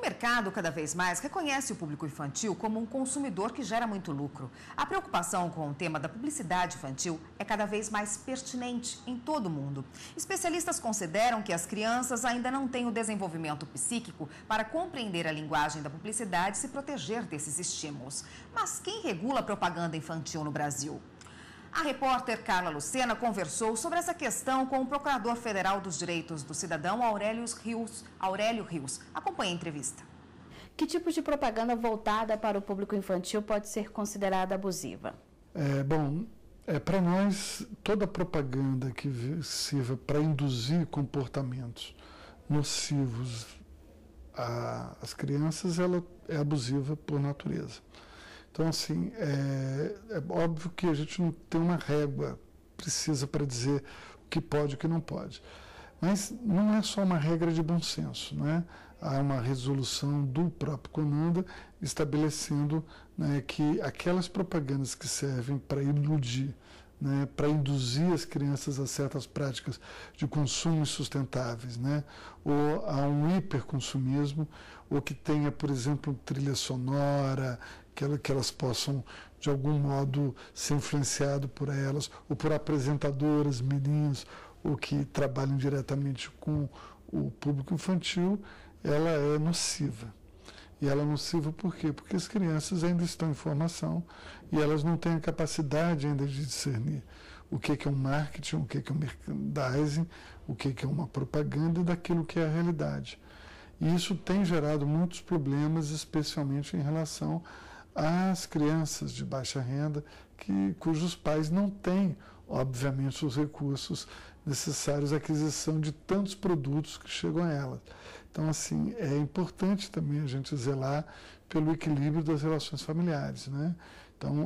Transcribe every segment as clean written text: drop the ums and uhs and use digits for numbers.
mercado, cada vez mais, reconhece o público infantil como um consumidor que gera muito lucro. A preocupação com o tema da publicidade infantil é cada vez mais pertinente em todo o mundo. Especialistas consideram que as crianças ainda não têm o desenvolvimento psíquico para compreender a linguagem da publicidade e se proteger desses estímulos. Mas quem regula a propaganda infantil no Brasil? A repórter Carla Lucena conversou sobre essa questão com o Procurador Federal dos Direitos do Cidadão, Aurélio Rios. Acompanhe a entrevista. Que tipo de propaganda voltada para o público infantil pode ser considerada abusiva? Para nós, toda propaganda que sirva para induzir comportamentos nocivos às crianças, ela é abusiva por natureza. Então, assim, é óbvio que a gente não tem uma régua precisa para dizer o que pode e o que não pode. Mas não é só uma regra de bom senso, não é? Há uma resolução do próprio CONANDA estabelecendo, né, que aquelas propagandas que servem para iludir, né, para induzir as crianças a certas práticas de consumo insustentáveis, né, ou a um hiperconsumismo, ou que tenha, por exemplo, trilha sonora, que elas possam, de algum modo, ser influenciado por elas, ou por apresentadoras, meninos, ou que trabalham diretamente com o público infantil, ela é nociva. E ela é nociva por quê? Porque as crianças ainda estão em formação e elas não têm a capacidade ainda de discernir o que é um marketing, o que é um merchandising, o que é uma propaganda daquilo que é a realidade. E isso tem gerado muitos problemas, especialmente em relação às crianças de baixa renda, cujos pais não têm, obviamente, os recursos necessários à aquisição de tantos produtos que chegam a elas. Então, assim, é importante também a gente zelar pelo equilíbrio das relações familiares, né? Então,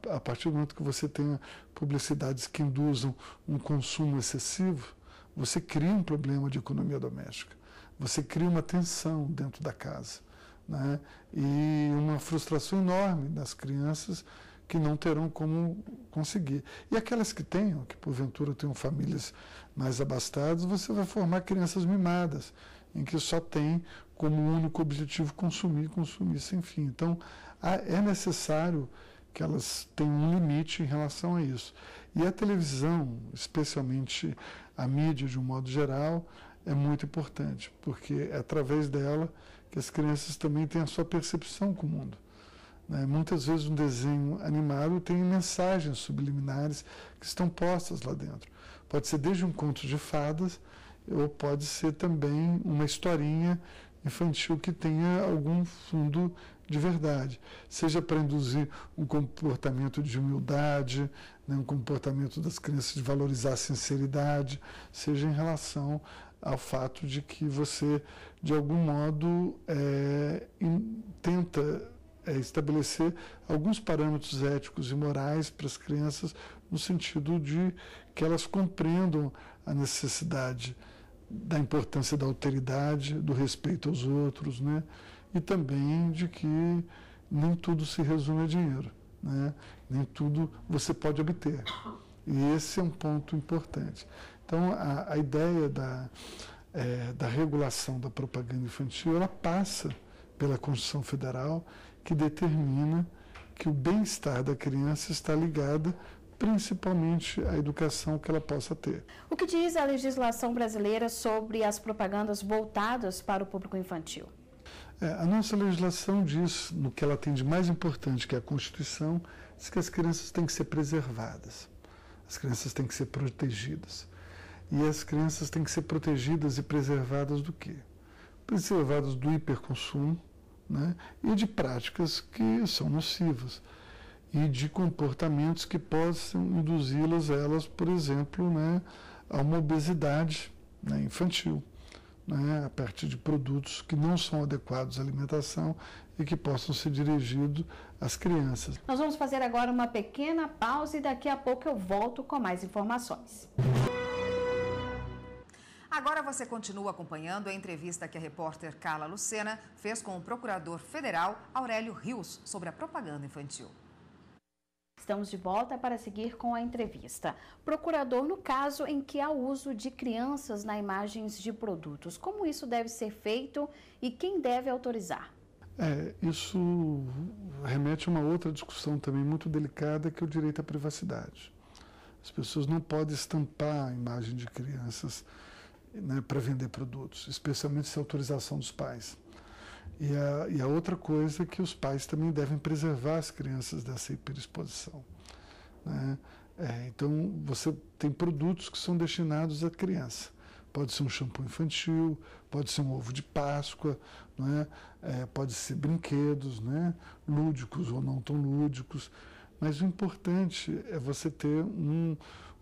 a partir do momento que você tenha publicidades que induzam um consumo excessivo, você cria um problema de economia doméstica, você cria uma tensão dentro da casa, né? E uma frustração enorme das crianças que não terão como conseguir. E aquelas que tenham, que porventura tenham famílias mais abastadas, você vai formar crianças mimadas, em que só tem como único objetivo consumir sem fim. Então, é necessário que elas tenham um limite em relação a isso. E a televisão, especialmente a mídia de um modo geral, é muito importante, porque é através dela que as crianças também têm a sua percepção com o mundo. Muitas vezes um desenho animado tem mensagens subliminares que estão postas lá dentro. Pode ser desde um conto de fadas, ou pode ser também uma historinha infantil que tenha algum fundo de verdade, seja para induzir um comportamento de humildade, né, um comportamento das crianças de valorizar a sinceridade, seja em relação ao fato de que você, de algum modo, tenta estabelecer alguns parâmetros éticos e morais para as crianças, no sentido de que elas compreendam a necessidade da importância da alteridade, do respeito aos outros, né? E também de que nem tudo se resume a dinheiro, né? Nem tudo você pode obter. E esse é um ponto importante. Então, a ideia da regulação da propaganda infantil, ela passa pela Constituição Federal, que determina que o bem-estar da criança está ligado principalmente à educação que ela possa ter. O que diz a legislação brasileira sobre as propagandas voltadas para o público infantil? A nossa legislação diz, no que ela tem de mais importante, que é a Constituição, diz que as crianças têm que ser preservadas, as crianças têm que ser protegidas. E as crianças têm que ser protegidas e preservadas do quê? Preservadas do hiperconsumo, né, e de práticas que são nocivas, e de comportamentos que possam induzi-las, por exemplo, né, a uma obesidade, né, infantil, né, a partir de produtos que não são adequados à alimentação e que possam ser dirigidos às crianças. Nós vamos fazer agora uma pequena pausa e daqui a pouco eu volto com mais informações. Agora você continua acompanhando a entrevista que a repórter Carla Lucena fez com o Procurador Federal Aurélio Rios sobre a propaganda infantil. Estamos de volta para seguir com a entrevista. Procurador, no caso em que há uso de crianças nas imagens de produtos, como isso deve ser feito e quem deve autorizar? Isso remete a uma outra discussão também muito delicada, que é o direito à privacidade. As pessoas não podem estampar a imagem de crianças, né, para vender produtos, especialmente sem autorização dos pais. E a outra coisa é que os pais também devem preservar as crianças dessa hiperexposição, né? Então, você tem produtos que são destinados à criança. Pode ser um shampoo infantil, pode ser um ovo de Páscoa, né? Pode ser brinquedos, né? Lúdicos ou não tão lúdicos. Mas o importante é você ter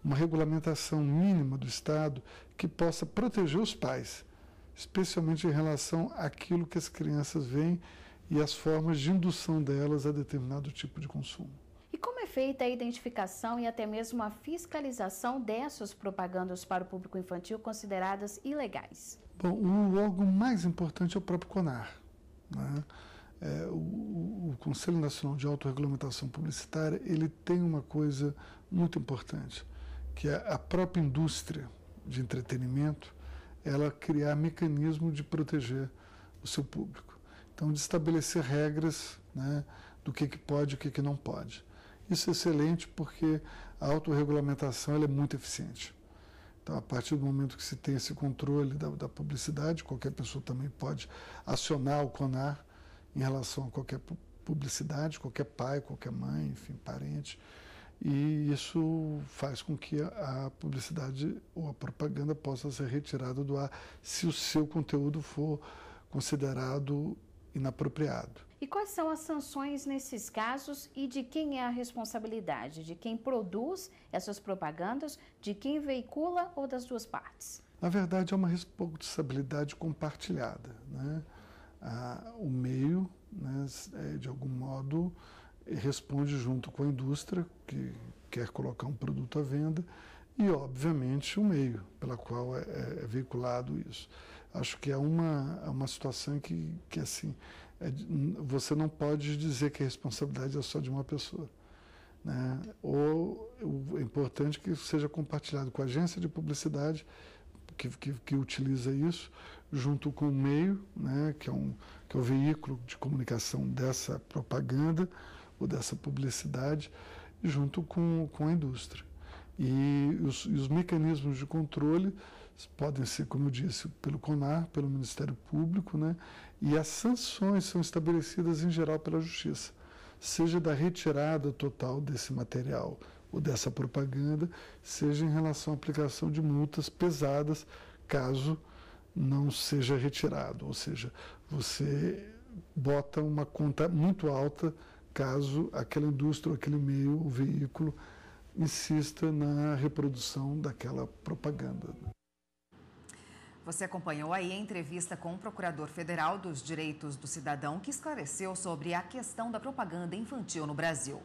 uma regulamentação mínima do Estado que possa proteger os pais, especialmente em relação àquilo que as crianças veem e as formas de indução delas a determinado tipo de consumo. E como é feita a identificação e até mesmo a fiscalização dessas propagandas para o público infantil consideradas ilegais? Bom, o órgão mais importante é o próprio CONAR, né? O Conselho Nacional de Autorregulamentação Publicitária, ele tem uma coisa muito importante, que é a própria indústria de entretenimento, ela criar mecanismo de proteger o seu público. Então, de estabelecer regras, né, do que pode e o que não pode. Isso é excelente porque a autorregulamentação ela é muito eficiente. Então, a partir do momento que se tem esse controle da publicidade, qualquer pessoa também pode acionar o CONAR em relação a qualquer publicidade, qualquer pai, qualquer mãe, enfim, parente. E isso faz com que a publicidade ou a propaganda possa ser retirada do ar se o seu conteúdo for considerado inapropriado. E quais são as sanções nesses casos e de quem é a responsabilidade? De quem produz essas propagandas, de quem veicula ou das duas partes? Na verdade, é uma responsabilidade compartilhada, né? O meio, né, de algum modo, responde junto com a indústria, que quer colocar um produto à venda, e, obviamente, o meio pela qual é veiculado isso. Acho que é uma situação que assim, você não pode dizer que a responsabilidade é só de uma pessoa, né? Ou é importante que isso seja compartilhado com a agência de publicidade que utiliza isso, junto com o meio, né, que é o veículo de comunicação dessa propaganda ou dessa publicidade, junto com a indústria. E os mecanismos de controle podem ser, como eu disse, pelo CONAR, pelo Ministério Público, né, e as sanções são estabelecidas em geral pela Justiça, seja da retirada total desse material ou dessa propaganda, seja em relação à aplicação de multas pesadas, caso não seja retirado. Ou seja, você bota uma conta muito alta caso aquela indústria, ou aquele meio, o veículo, insista na reprodução daquela propaganda. Você acompanhou aí a entrevista com o Procurador Federal dos Direitos do Cidadão, que esclareceu sobre a questão da propaganda infantil no Brasil.